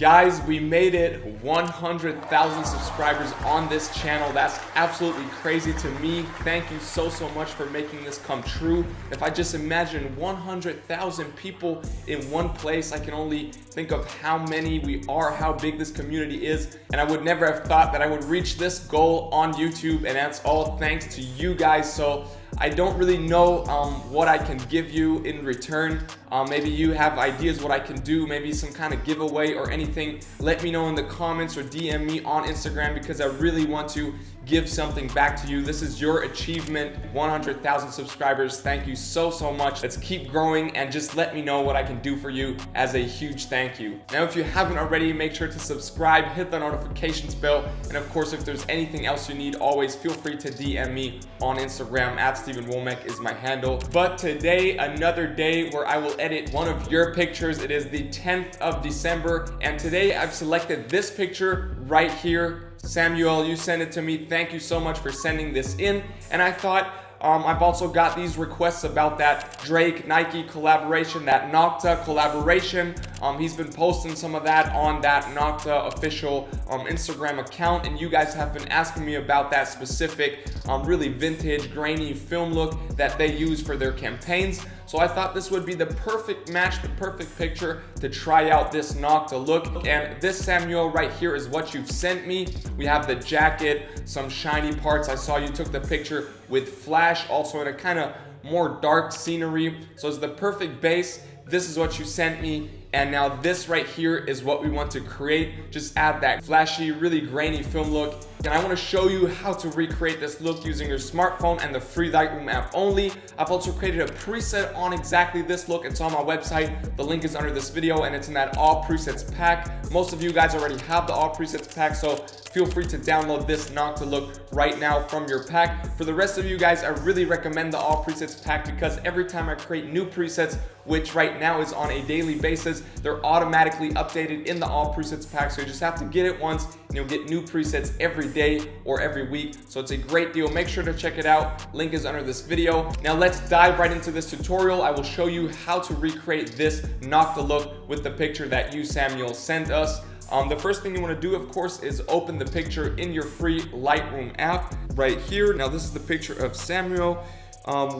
Guys, we made it 100,000 subscribers on this channel. That's absolutely crazy to me. Thank you so much for making this come true. If I just imagine 100,000 people in one place, I can only think of how many we are, how big this community is, and I would never have thought that I would reach this goal on YouTube, and that's all thanks to you guys. So I don't really know what I can give you in return. Maybe you have ideas what I can do, maybe some kind of giveaway or anything. Let me know in the comments or DM me on Instagram, because I really want to give something back to you. This is your achievement, 100,000 subscribers. Thank you so much. Let's keep growing, and just let me know what I can do for you as a huge thank you. Now, if you haven't already, make sure to subscribe, hit the notifications bell, and of course, if there's anything else you need, always feel free to DM me on Instagram. @StevenWommack is my handle. But today, another day where I will edit one of your pictures. It is the 10th of December, and today I've selected this picture right here. Samuel, you sent it to me. Thank you so much for sending this in. And I thought, I've also got these requests about that Drake Nike collaboration, that NOCTA collaboration. He's been posting some of that on that NOCTA official Instagram account, and you guys have been asking me about that specific really vintage grainy film look that they use for their campaigns. So I thought this would be the perfect match, the perfect picture to try out this NOCTA look. And this, Samuel, right here is what you've sent me. We have the jacket, some shiny parts. I saw you took the picture with flash, also in a kind of more dark scenery. So it's the perfect base. This is what you sent me. And now this right here is what we want to create. Just add that flashy, really grainy film look. And I want to show you how to recreate this look using your smartphone and the free Lightroom app only. I've also created a preset on exactly this look. It's on my website. The link is under this video, and it's in that all presets pack. Most of you guys already have the all presets pack, so feel free to download this NOCTA look right now from your pack. For the rest of you guys, I really recommend the all presets pack, because every time I create new presets, which right now is on a daily basis, they're automatically updated in the all presets pack. So you just have to get it once, and you'll get new presets every day or every week. So it's a great deal. Make sure to check it out. Link is under this video. Now let's dive right into this tutorial. I will show you how to recreate this NOCTA look with the picture that you, Samuel, sent us. The first thing you want to do, of course, is open the picture in your free Lightroom app right here. Now this is the picture of Samuel.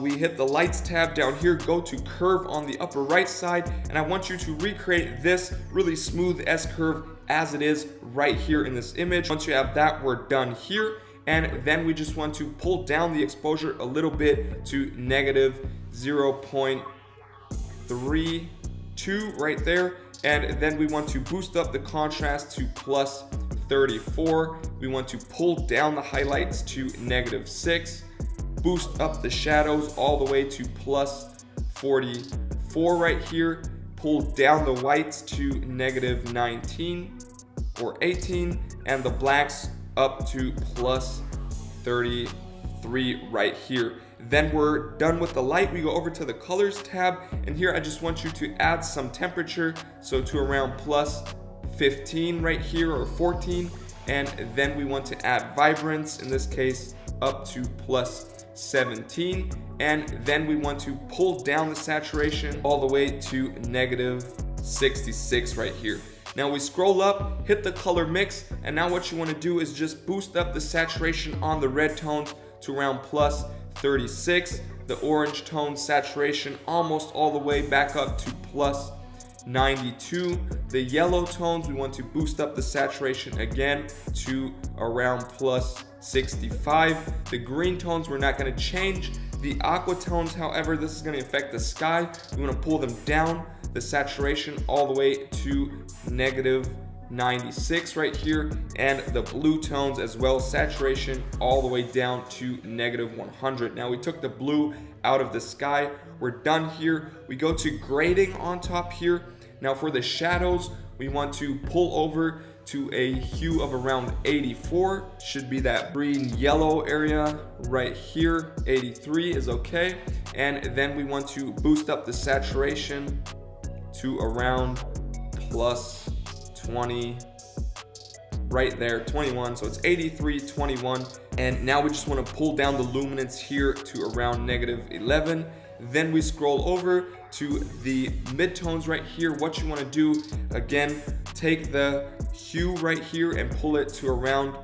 We hit the lights tab down here, go to curve on the upper right side, and I want you to recreate this really smooth S curve as it is right here in this image. Once you have that, we're done here. And then we just want to pull down the exposure a little bit to negative 0.32 right there. And then we want to boost up the contrast to plus 34. We want to pull down the highlights to -6. Boost up the shadows all the way to plus 44 right here. Pull down the whites to -19 or 18, and the blacks up to plus 33 right here. Then we're done with the light. We go over to the colors tab, and here I just want you to add some temperature, so to around plus 15 right here, or 14. And then we want to add vibrance, in this case up to plus 17, and then we want to pull down the saturation all the way to -66 right here. Now we scroll up, hit the color mix, and now what you want to do is just boost up the saturation on the red tones to around plus 36, the orange tone saturation almost all the way back up to plus 92. The yellow tones, we want to boost up the saturation again to around plus 65. The green tones, we're not going to change. The aqua tones, however, this is going to affect the sky. We want to pull them down, the saturation all the way to -96 right here. And the blue tones as well, saturation all the way down to -100. Now we took the blue out of the sky. We're done here. We go to grading on top here. Now for the shadows, we want to pull over to a hue of around 84. Should be that green yellow area right here. 83 is okay. And then we want to boost up the saturation to around plus 20 right there, 21. So it's 83, 21. And now we just want to pull down the luminance here to around -11. Then we scroll over to the midtones right here. What you want to do, again, take the hue right here and pull it to around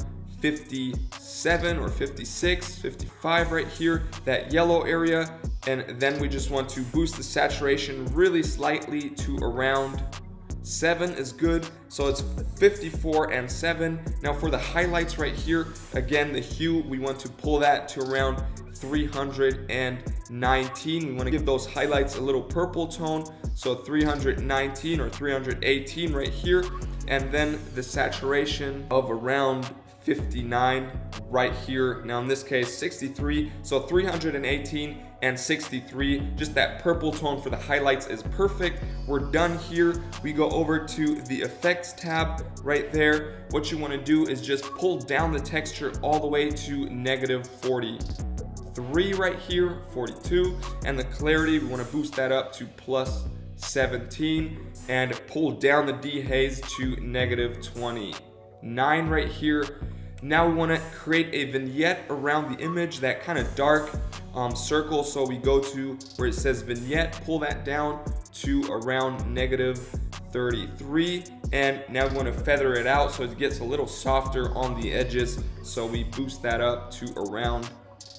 57 or 56, 55 right here, that yellow area. And then we just want to boost the saturation really slightly to around 7 is good. So it's 54 and 7. Now for the highlights right here, again, the hue, we want to pull that to around 319. We want to give those highlights a little purple tone. So 319 or 318 right here. And then the saturation of around 59 right here. Now in this case 63, so 318 and 63, just that purple tone for the highlights is perfect. We're done here. We go over to the effects tab right there. What you want to do is just pull down the texture all the way to -43 right here, 42, and the clarity, we want to boost that up to +17 and pull down the dehaze to -29 right here. Now we want to create a vignette around the image, that kind of dark circle. So we go to where it says vignette, pull that down to around -33, and now we want to feather it out so it gets a little softer on the edges. So we boost that up to around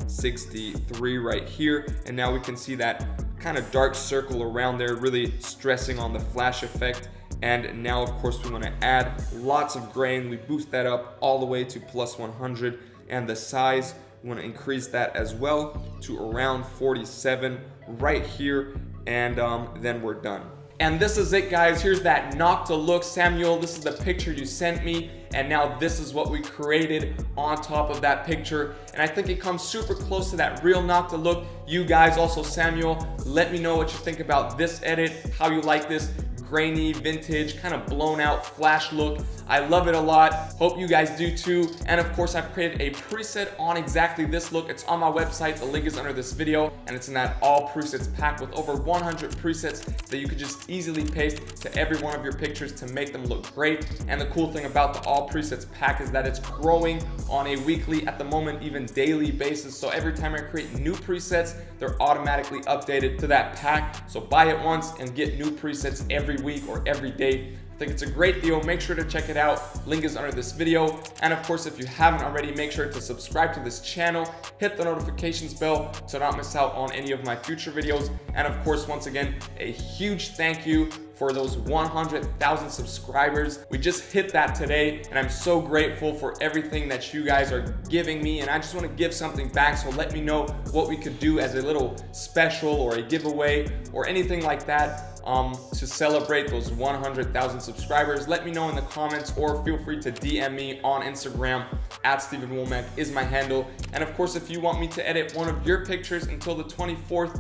63 right here, and now we can see that kind of dark circle around there, really stressing on the flash effect. And now of course we want to add lots of grain. We boost that up all the way to +100, and the size, we want to increase that as well to around 47 right here, and then we're done. And this is it, guys. Here's that NOCTA look. Samuel, this is the picture you sent me, and now this is what we created on top of that picture. And I think it comes super close to that real NOCTA look. You guys also, Samuel, let me know what you think about this edit, how you like this grainy, vintage, kind of blown out flash look. I love it a lot. Hope you guys do too. And of course, I've created a preset on exactly this look. It's on my website. The link is under this video, and it's in that all presets pack with over 100 presets that you could just easily paste to every one of your pictures to make them look great. And the cool thing about the all presets pack is that it's growing on a weekly, at the moment even daily basis. So every time I create new presets, they're automatically updated to that pack. So buy it once and get new presets every week or every day. I think it's a great deal. Make sure to check it out. Link is under this video. And of course, if you haven't already, make sure to subscribe to this channel, hit the notifications bell to not miss out on any of my future videos. And of course, once again, a huge thank you for those 100,000 subscribers. We just hit that today, and I'm so grateful for everything that you guys are giving me, and I just want to give something back. So let me know what we could do as a little special or a giveaway or anything like that to celebrate those 100,000 subscribers. Let me know in the comments, or feel free to DM me on Instagram. @StephenWommack is my handle. And of course, if you want me to edit one of your pictures until the 24th,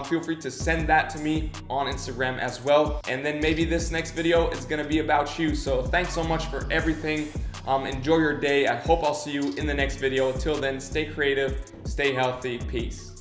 feel free to send that to me on Instagram as well. And then maybe this next video is gonna be about you. So thanks so much for everything. Enjoy your day. I hope I'll see you in the next video. Till then, stay creative, stay healthy, peace.